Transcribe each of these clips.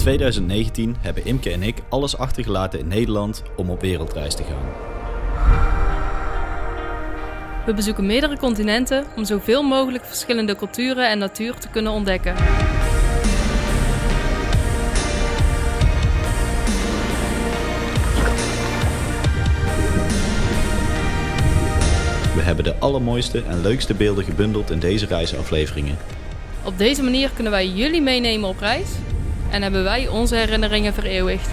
2019 hebben Imke en ik alles achtergelaten in Nederland om op wereldreis te gaan. We bezoeken meerdere continenten om zoveel mogelijk verschillende culturen en natuur te kunnen ontdekken. We hebben de allermooiste en leukste beelden gebundeld in deze reisafleveringen. Op deze manier kunnen wij jullie meenemen op reis en hebben wij onze herinneringen vereeuwigd.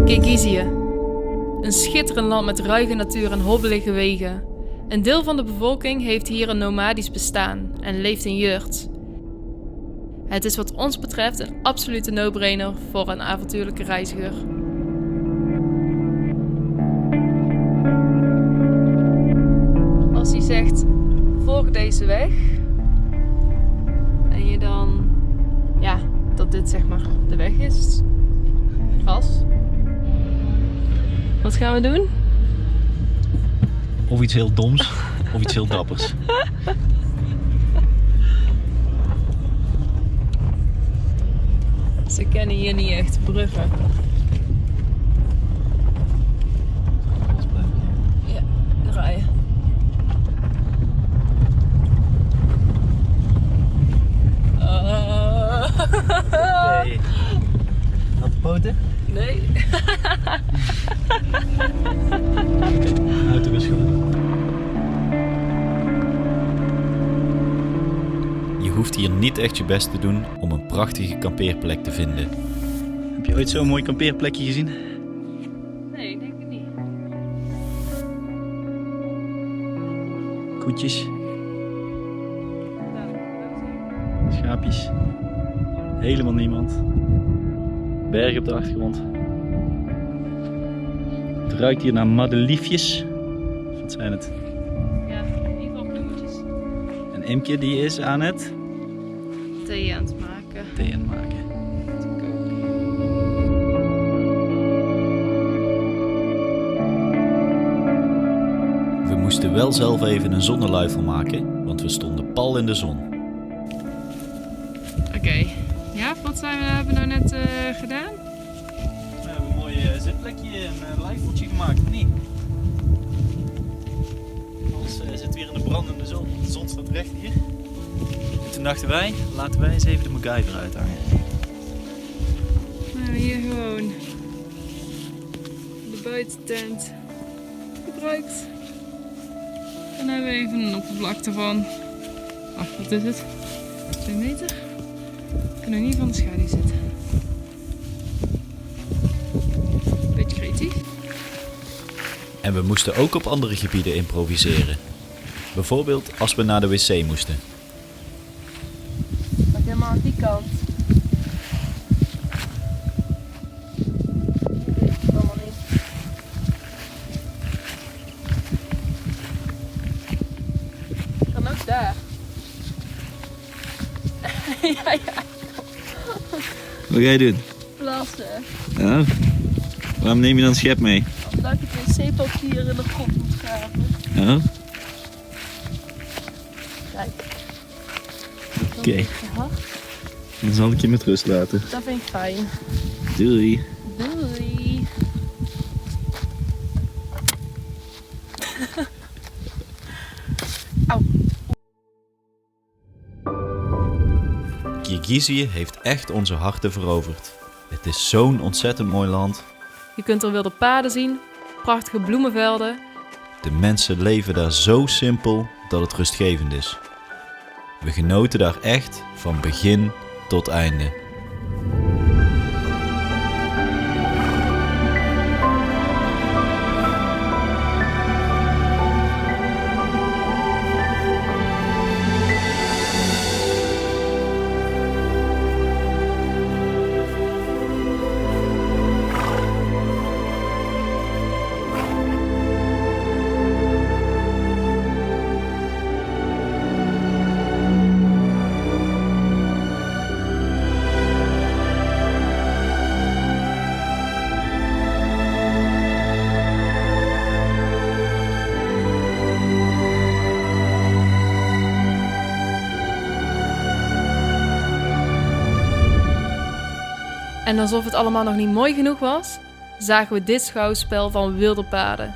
Kirgizië. Een schitterend land met ruige natuur en hobbelige wegen. Een deel van de bevolking heeft hier een nomadisch bestaan en leeft in yurts. Het is wat ons betreft een absolute no-brainer voor een avontuurlijke reiziger. Als hij zegt, volg deze weg. En je dan, dat dit zeg maar de weg is. Gras. Wat gaan we doen? Of iets heel doms, of iets heel dappers. Ze kennen hier niet echt bruggen. Ja, draaien. Nee. Had de poten? Nee. Auto is goed. Je hoeft hier niet echt je best te doen om een prachtige kampeerplek te vinden. Heb je ooit zo'n mooi kampeerplekje gezien? Nee, denk ik niet. Koetjes. Schaapjes. Helemaal niemand. Bergen op de achtergrond. Het ruikt hier naar madeliefjes. Wat zijn het? Ja, in ieder geval bloemetjes. En Imke die is aan het Thee aan het maken. thee aan het maken. We moesten wel zelf even een zonneluifel maken, want we stonden pal in de zon. Oké. Ja, wat hebben we nou net gedaan? We hebben een mooi zitplekje en een luifeltje gemaakt, of niet? Anders zitten we hier in de brandende zon. De zon staat recht hier. En toen dachten wij, laten wij eens even de MacGyver uithangen. Nou, hier gewoon de buitentent gebruikt. En dan hebben we even een oppervlakte van, wat is het? 2 meter? We kunnen niet van de schaduw zitten. Beetje creatief. En we moesten ook op andere gebieden improviseren. Bijvoorbeeld als we naar de wc moesten. Maar helemaal aan die kant. Allemaal niet. Kan ook daar. ja. Wat ga je doen? Plassen. Ja. Waarom neem je dan schep mee? Omdat ik het wc-papier in de grond moet graven. Ja. Kijk. Oké. Ja, Dan zal ik je met rust laten. dat vind ik fijn. Doei. Doei. Auw. Kirgizië heeft echt onze harten veroverd. Het is zo'n ontzettend mooi land. Je kunt er wilde paden zien, prachtige bloemenvelden. De mensen leven daar zo simpel dat het rustgevend is. We genoten daar echt van begin tot einde. En alsof het allemaal nog niet mooi genoeg was, zagen we dit schouwspel van wilde paarden.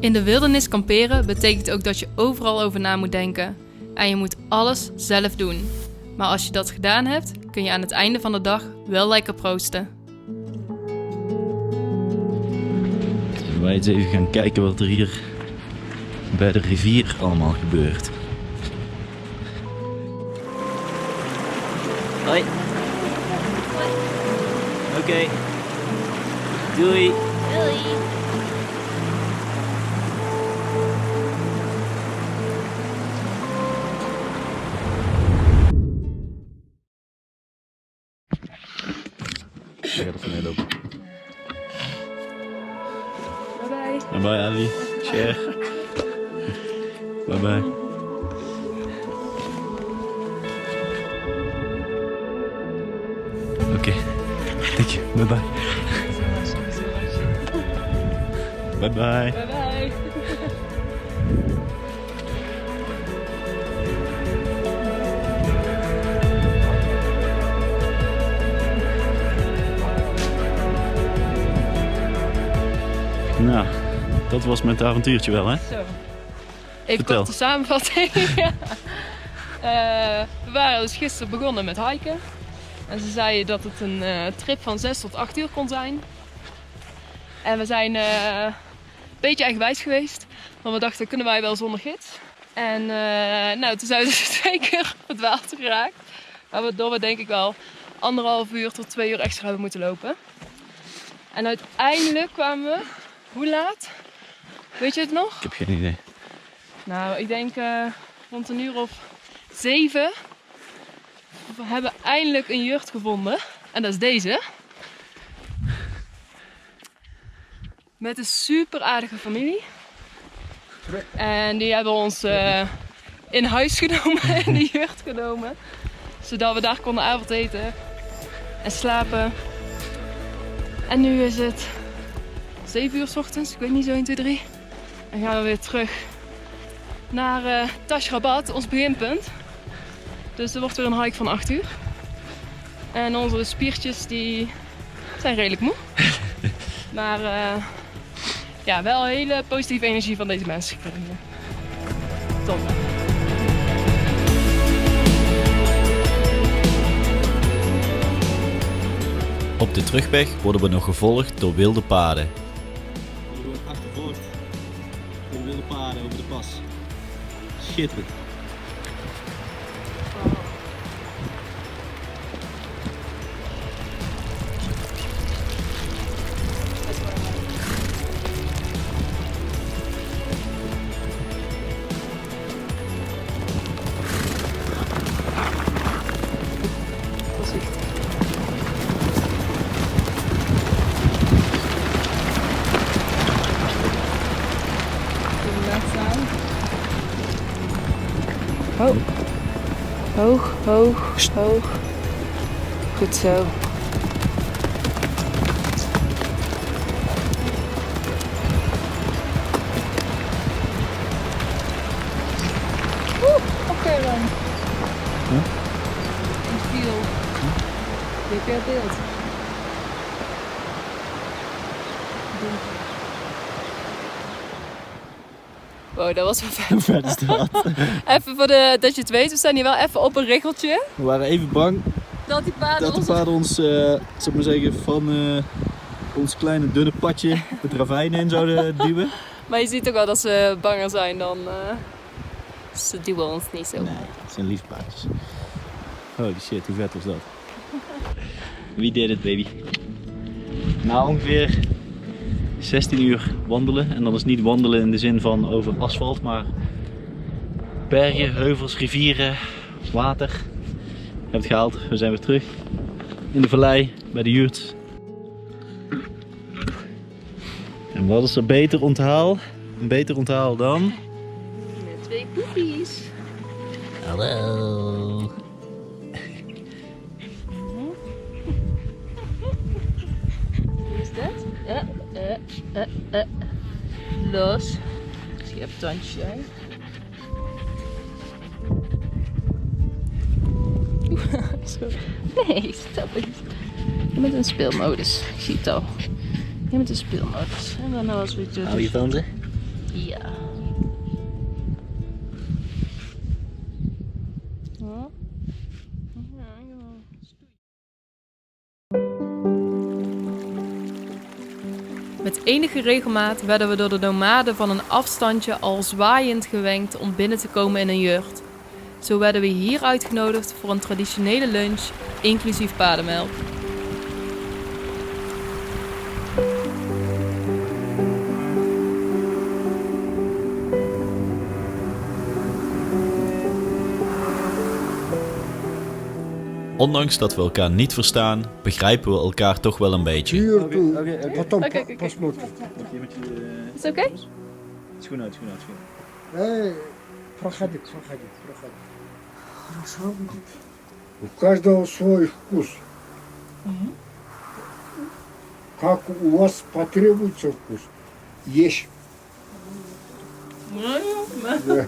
In de wildernis kamperen betekent ook dat je overal over na moet denken. En je moet alles zelf doen. Maar als je dat gedaan hebt, kun je aan het einde van de dag wel lekker proosten. Zullen wij eens even gaan kijken wat er hier bij de rivier allemaal gebeurt. Hoi. Oké. Doei. Doei. Ik ga er mee lopen. Bye bye. Bye bye Ali. Share. Bye bye. Oké. Dank je. Bye bye. Bye bye. Bye bye. Nou, dat was met het avontuurtje wel, hè? Zo. Even Vertel. kort de samenvatting. We waren dus gisteren begonnen met hiken. En ze zeiden dat het een trip van 6 tot 8 uur kon zijn. En we zijn een beetje eigenwijs geweest. Want we dachten, kunnen wij wel zonder gids? En toen zijn we dus 2 keer verdwaald geraakt. Waardoor we denk ik wel 1,5 uur tot 2 uur extra hebben moeten lopen. En uiteindelijk kwamen we... Hoe laat? Weet je het nog? Ik heb geen idee. Nou, ik denk rond een uur of 7. We hebben eindelijk een jurt gevonden. En dat is deze. Met een super aardige familie. En die hebben ons in huis genomen, in de jurt genomen. Zodat we daar konden avondeten en slapen. En nu is het 7 uur 's ochtends, ik weet niet, zo 1, 2, 3. En gaan we weer terug naar Tash Rabat, ons beginpunt. Dus er wordt weer een hike van 8 uur. En onze spiertjes die zijn redelijk moe. Maar ja, wel hele positieve energie van deze mensen gekregen. Top. Op de terugweg worden we nog gevolgd door wilde paarden. We worden achtervolgd door wilde paarden over de pas. Schitterend. Hoog, hoog, hoog, hoog. Goed zo. Oké dan. Ik viel. Heb jij beeld? Wow, dat was wel vet. Hoe vet is dat? Even dat je het weet, we staan hier wel even op een riggeltje. We waren even bang Dat die paarden dat de paarden ons, zal ik maar zeggen, van ons kleine dunne padje het ravijn in zouden duwen. Maar je ziet ook wel dat ze banger zijn dan... Ze duwen ons niet zo. Nee, het zijn lieve paardjes. Holy shit, hoe vet was dat? Wie deed het, baby? Na ongeveer 16 uur wandelen. En dat is niet wandelen in de zin van over asfalt, maar bergen, heuvels, rivieren, water. Ik heb het gehaald, we zijn weer terug in de vallei bij de Jurt. En wat is er beter onthaal? Een beter onthaal dan? Met 2 poepies. Hallo. Hoe is dat? Los. Scheptandje. Nee, stop het. Je bent in speelmodus. Ik zie het al. Je bent in speelmodus. En dan als we het doen. Hou je van ze? Ja. Met enige regelmaat werden we door de nomaden van een afstandje al zwaaiend gewenkt om binnen te komen in een jurt. Zo werden we hier uitgenodigd voor een traditionele lunch, inclusief paardenmelk. Ondanks dat we elkaar niet verstaan, begrijpen we elkaar toch wel een beetje. Потом Окей. посмотрим. Is het oké? Schoen uit, schoen uit, schoen Проходи. У каждого свой вкус. Как у вас потребуется вкус, ешь. Да.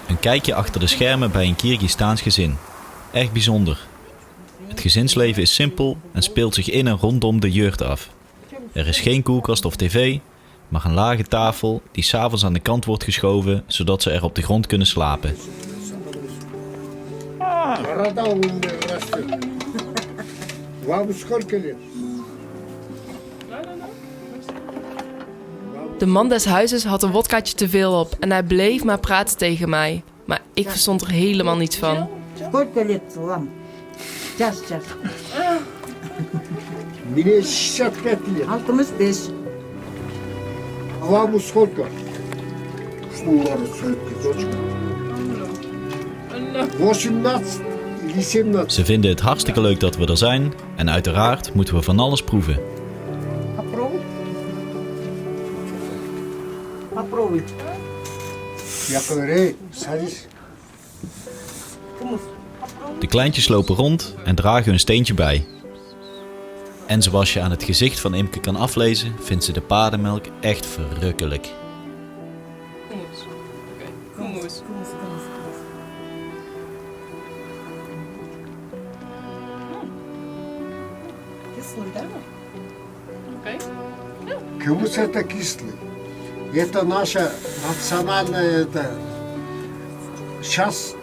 Een kijkje achter de schermen bij een Kirgistaans gezin. Echt bijzonder. Het gezinsleven is simpel en speelt zich in en rondom de jurt af. Er is geen koelkast of tv, maar een lage tafel die 's avonds aan de kant wordt geschoven zodat ze er op de grond kunnen slapen. Города у меня растет. Вам сколько лет? De man des huizes had een wodkaatje te veel op en hij bleef maar praten tegen mij. Maar ik verstond er helemaal niets van. Сколько лет вам? Сейчас. Мне 65 лет. 65. А вам сколько? Дочка. 18 или 17. Ze vinden het hartstikke leuk dat we er zijn en uiteraard moeten we van alles proeven. Попробуй. Попробуй. Я говорю, садись. De kleintjes lopen rond en dragen een steentje bij. En zoals je aan het gezicht van Imke kan aflezen, vindt ze de paardenmelk echt verrukkelijk. Кумыс это кислый. Это наша национальная это. Сейчас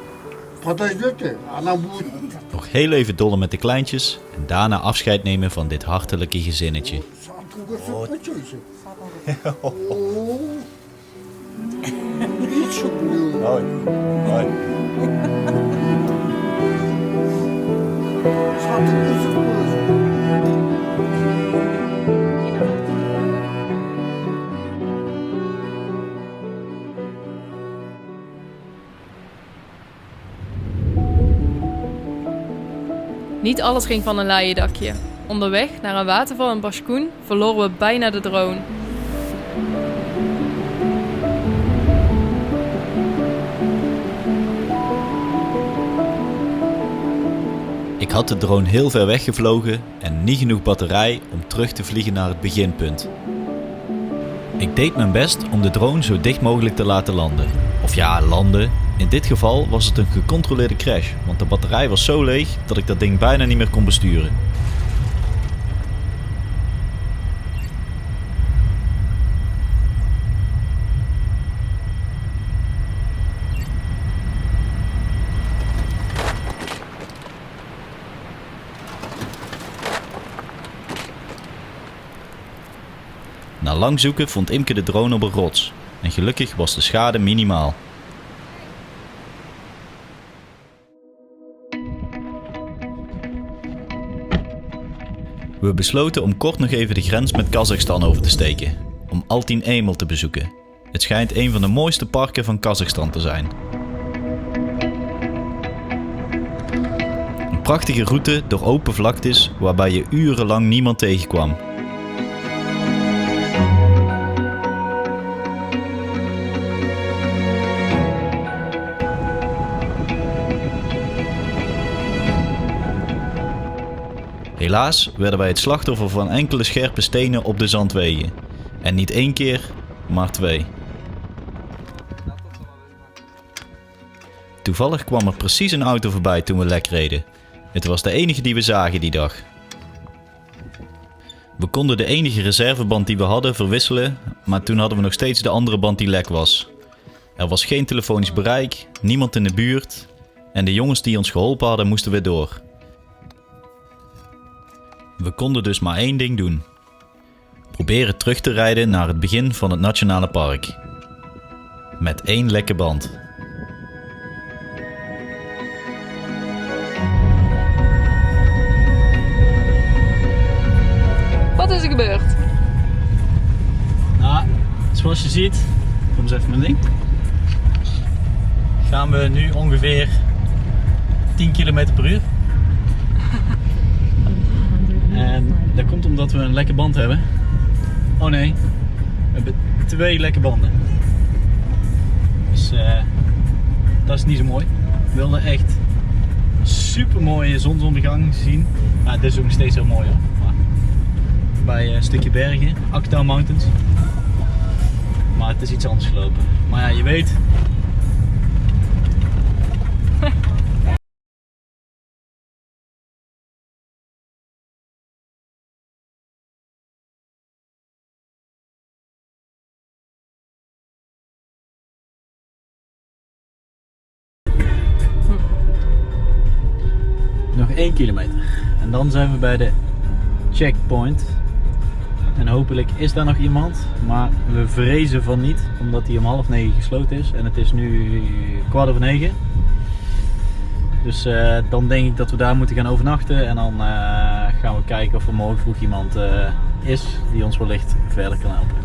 подождете, она будет. Nog heel even dollen met de kleintjes en daarna afscheid nemen van dit hartelijke gezinnetje. Niet alles ging van een laaien dakje. Onderweg naar een waterval in Bashkoen verloren we bijna de drone. Ik had de drone heel ver weggevlogen en niet genoeg batterij om terug te vliegen naar het beginpunt. Ik deed mijn best om de drone zo dicht mogelijk te laten landen. Of ja, landen. In dit geval was het een gecontroleerde crash, want de batterij was zo leeg dat ik dat ding bijna niet meer kon besturen. Na lang zoeken vond Imke de drone op een rots en gelukkig was de schade minimaal. We besloten om kort nog even de grens met Kazachstan over te steken, om Altyn Emel te bezoeken. Het schijnt een van de mooiste parken van Kazachstan te zijn. Een prachtige route door open vlaktes waarbij je urenlang niemand tegenkwam. Helaas werden wij het slachtoffer van enkele scherpe stenen op de zandwegen. En niet 1 keer, maar 2. Toevallig kwam er precies een auto voorbij toen we lek reden. Het was de enige die we zagen die dag. We konden de enige reserveband die we hadden verwisselen, maar toen hadden we nog steeds de andere band die lek was. Er was geen telefonisch bereik, niemand in de buurt en de jongens die ons geholpen hadden moesten weer door. We konden dus maar 1 ding doen. Proberen terug te rijden naar het begin van het nationale park. Met 1 lekke band. Wat is er gebeurd? Nou, zoals je ziet, kom eens even mijn ding. Gaan we nu ongeveer 10 km per uur. En dat komt omdat we een lekke band hebben. Oh nee, we hebben 2 lekke banden. Dus dat is niet zo mooi. We wilden echt super mooie zonsondergang zien. Nou, dit is ook nog steeds heel mooi hoor. Maar bij een stukje bergen, Akdam Mountains. Maar het is iets anders gelopen. Maar ja, je weet. Nog 1 kilometer en dan zijn we bij de checkpoint en hopelijk is daar nog iemand, maar we vrezen van niet omdat die om 8:30 gesloten is en het is nu 8:15. Dus dan denk ik dat we daar moeten gaan overnachten en dan gaan we kijken of er morgen vroeg iemand is die ons wellicht verder kan helpen.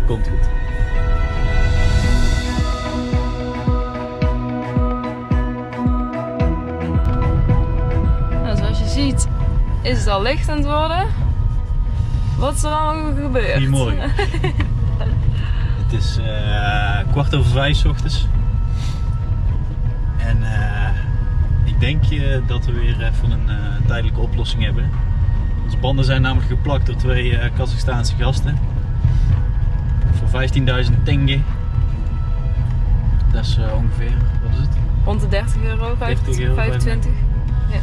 Komt goed. Ziet, is het al licht aan het worden? Wat is er allemaal gebeurd? Goedemorgen. Het is 4:15 's ochtends. En ik denk dat we weer even een tijdelijke oplossing hebben. Onze banden zijn namelijk geplakt door 2 Kazachstaanse gasten. Voor 15.000 tenge. Dat is ongeveer, wat is het? Rond de €30, 25. Ja.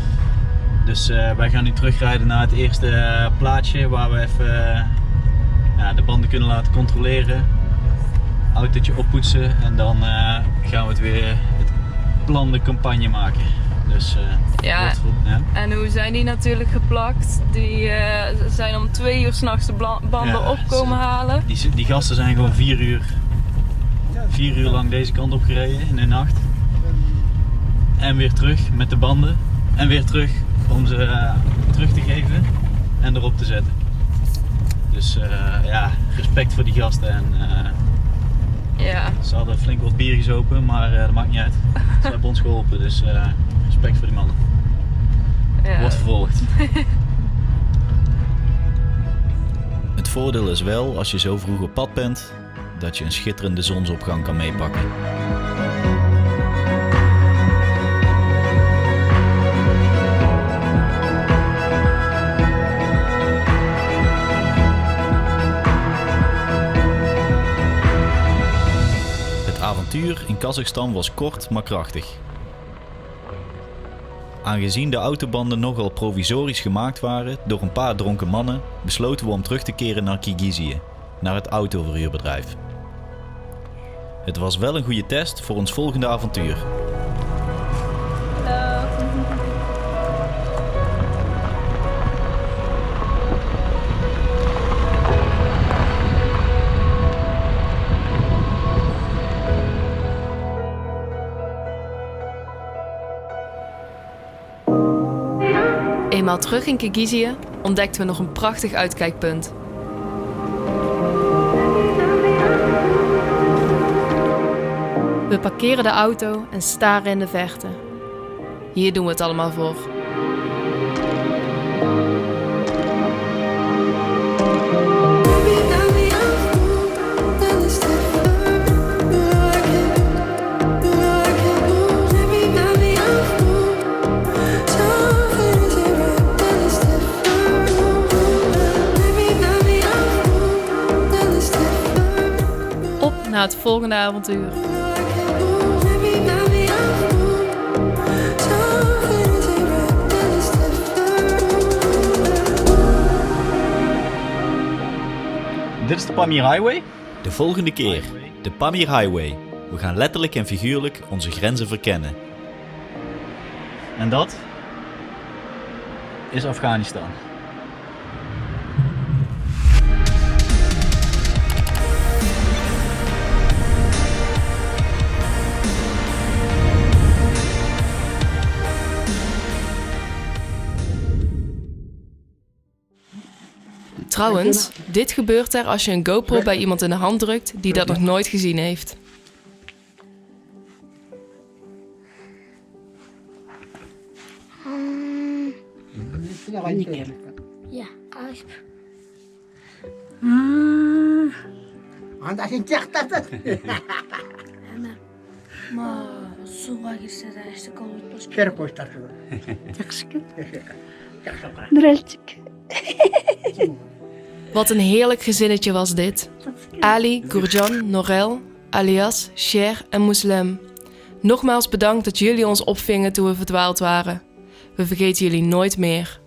Dus wij gaan nu terugrijden naar het eerste plaatsje waar we even de banden kunnen laten controleren. Autootje oppoetsen en dan gaan we het weer het plan de campagne maken. Dus Ja, en hoe zijn die natuurlijk geplakt? Die zijn om 2 uur 's nachts de banden opkomen halen. Die gasten zijn gewoon 4 uur lang deze kant op gereden in de nacht. En weer terug met de banden. En weer terug om ze terug te geven en erop te zetten. Dus respect voor die gasten. En, Ja. ze hadden flink wat bier gezopen, maar dat maakt niet uit. Ze hebben ons geholpen, dus respect voor die mannen. Ja. Wordt vervolgd. Het voordeel is wel, als je zo vroeg op pad bent, dat je een schitterende zonsopgang kan meepakken. Het avontuur in Kazachstan was kort maar krachtig. Aangezien de autobanden nogal provisorisch gemaakt waren door een paar dronken mannen, besloten we om terug te keren naar Kirgizië, naar het autoverhuurbedrijf. Het was wel een goede test voor ons volgende avontuur. Eenmaal terug in Kirgizië ontdekten we nog een prachtig uitkijkpunt. We parkeren de auto en staren in de verte. Hier doen we het allemaal voor. Op naar het volgende avontuur. Dit is de Pamir Highway. De volgende keer, de Pamir Highway. We gaan letterlijk en figuurlijk onze grenzen verkennen. En dat is Afghanistan. Trouwens, dit gebeurt er als je een GoPro bij iemand in de hand drukt die dat nog nooit gezien heeft. Ja, als Anda geen zegt dat. maar суға кірсе де ішті колбайт болсын. Kerk hoort dat zo. Wat een heerlijk gezinnetje was dit. Ali, Gurjan, Norel, Alias, Cher en Muslem. Nogmaals bedankt dat jullie ons opvingen toen we verdwaald waren. We vergeten jullie nooit meer.